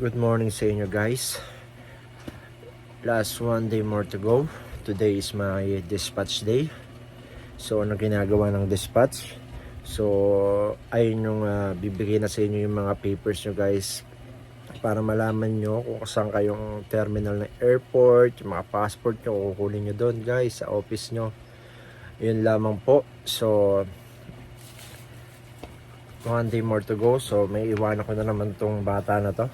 Good morning sa inyo guys. Last one day more to go. Today is my dispatch day. So ano ginagawa ng dispatch? So ayun yung bibigay na sa inyo yung mga papers nyo guys, para malaman nyo kung saan kayong terminal ng airport, yung mga passport nyo kukunin nyo doon guys sa office nyo. Yun lamang po. So one day more to go. So may iwanan ko na naman tong bata na to.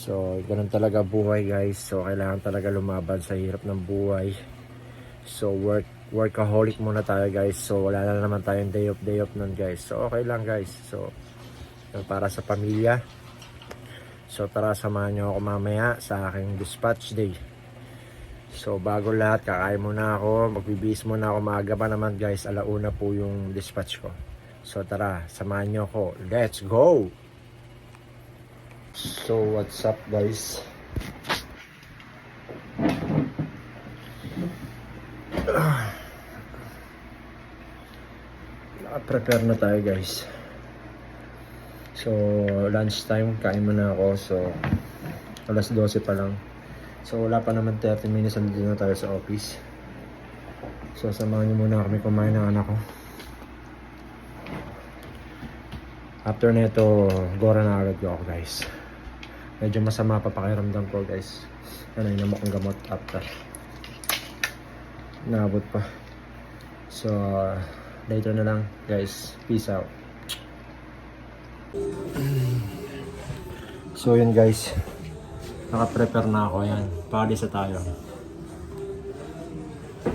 So, ganun talaga buhay guys. So, kailangan talaga lumaban sa hirap ng buhay. So, workaholic muna tayo guys. So, wala na naman tayong day off nun guys. So, okay lang guys. So, para sa pamilya. So, tara samahan nyo ako mamaya sa aking dispatch day. So, bago lahat, kakain muna ako. Magbibihis muna ako. Maaga pa naman guys. 1:00 po yung dispatch ko. So, tara, samahan nyo ako. Let's go! So what's up guys? Naka-prepare na tayo guys. So lunch time, kain muna ako. So 12:00 pa lang. So wala pa naman 30 minutes, nandito na tayo sa office. So samahan niyo muna kami kumain ng anak ko. After nito, gora na agad ako guys. Medyo masama pa pakiramdam ko guys. Ano yun, namukang gamot after. Naabot pa. So, later na lang guys. Peace out. So yun guys. Naka-prepare na ako. Ayan. Paalis na tayo.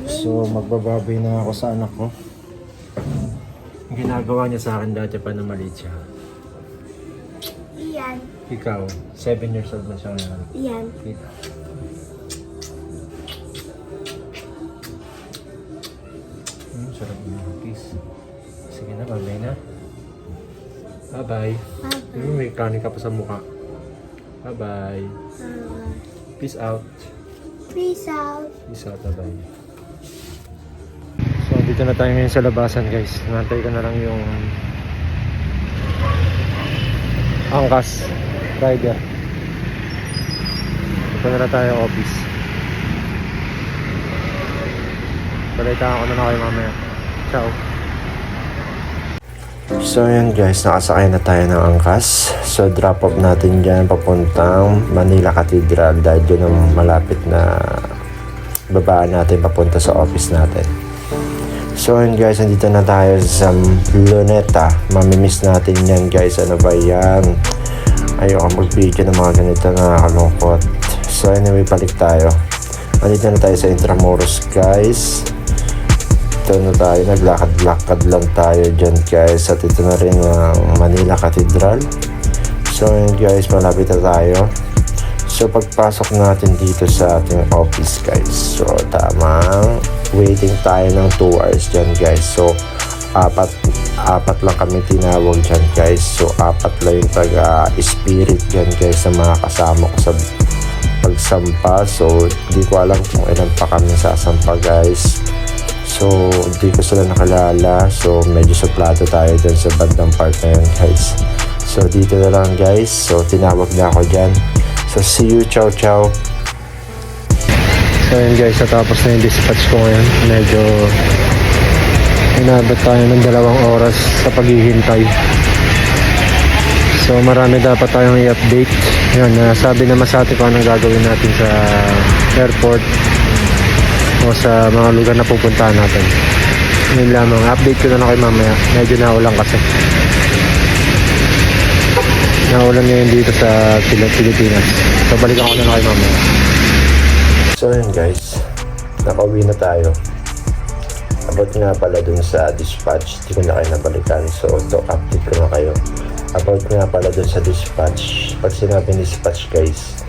So, magbababoy na ako sa anak ko. Ang ginagawa niya sa akin dati pa na maliit siya. Iyan. Ikaw, 7 years old na siya ngayon. Iyan. Sarap yung kiss. Sige na, bye na. Bye-bye. May kanin ka pa sa mukha. Bye-bye. Peace out. Peace out. Peace out, bye-bye. So, dito na tayo ngayon sa labasan guys. Nantay ko na lang yung angkas rider. Ito na tayo office. Balitaan ko na kayo mamaya. Ciao. So yun guys, nakasakay na tayo ng angkas. So drop off natin dyan papuntang Manila Cathedral, dahil yun ang malapit na babaan natin papunta sa office natin. So yun guys, nandito na tayo sa Luneta. Mamimiss natin yan guys. Ano ba yan? Ayoko mag-video ng mga ganito, nakakalungkot. So anyway, balik tayo. Nandito na tayo sa Intramuros guys. Ito na tayo, naglakad-lakad lang tayo dyan guys. At ito na rin ang Manila Cathedral. So yun guys, malapit na tayo. So pagpasok natin dito sa ating office guys, so tamang waiting tayo ng 2 hours dyan guys. So apat lang kami tinawag dyan guys. So 4 lang yung taga-spirit dyan guys na mga kasama ko sa pagsampa. So hindi ko alam kung ilan pa kami sasampa guys. So hindi ko sila nakalala. So medyo suplado tayo dyan sa bandang part na yun guys. So dito na lang guys. So tinawag na ako dyan. So see you, ciao ciao. So yun guys, natapos na yung dispatch ko ngayon. Medyo inabot tayo ng 2 oras sa paghihintay. So marami dapat tayong i-update. Yan, sabi naman sa atin kung anong gagawin natin sa airport o sa mga lugar na pupuntahan natin. Yun lamang, update ko na lang kay mamaya. Medyo naulan kasi. Naulan ngayon dito sa Pilipinas. So balikan ko na lang kay mamaya. So yun guys, nakauwi na tayo. About nga pala dun sa dispatch, hindi ko na kayo nabalikan. So ito, update ko na kayo. About nga pala dun sa dispatch, pag sinabi dispatch guys,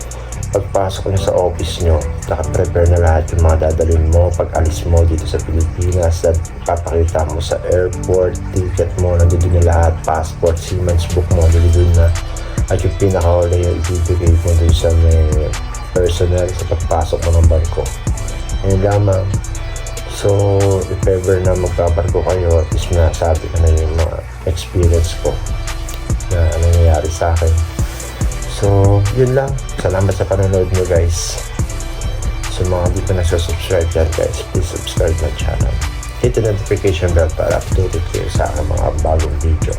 pagpasok nyo sa office nyo, nakaprepare na lahat yung mga dadalhin mo pag alis mo dito sa Pilipinas. At papakita mo sa airport, ticket mo, nandito na lahat, passport, Siemens book mo, nandito na. At yung pinakahuli yung ibibigay mo dun sa may personnel sa pagpasok mo ng barko. Ngayon lamang. So if ever na magbabarko kayo, at least nasabi ko na yung mga experience ko na nangyayari sa akin. So yun lang. Salamat sa panonood nyo guys. Sa mga hindi pa nasa-subscribe dyan guys, please subscribe my channel. Hit the notification bell para updated kayo sa aking mga bagong video.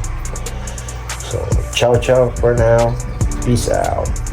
So, ciao for now. Peace out.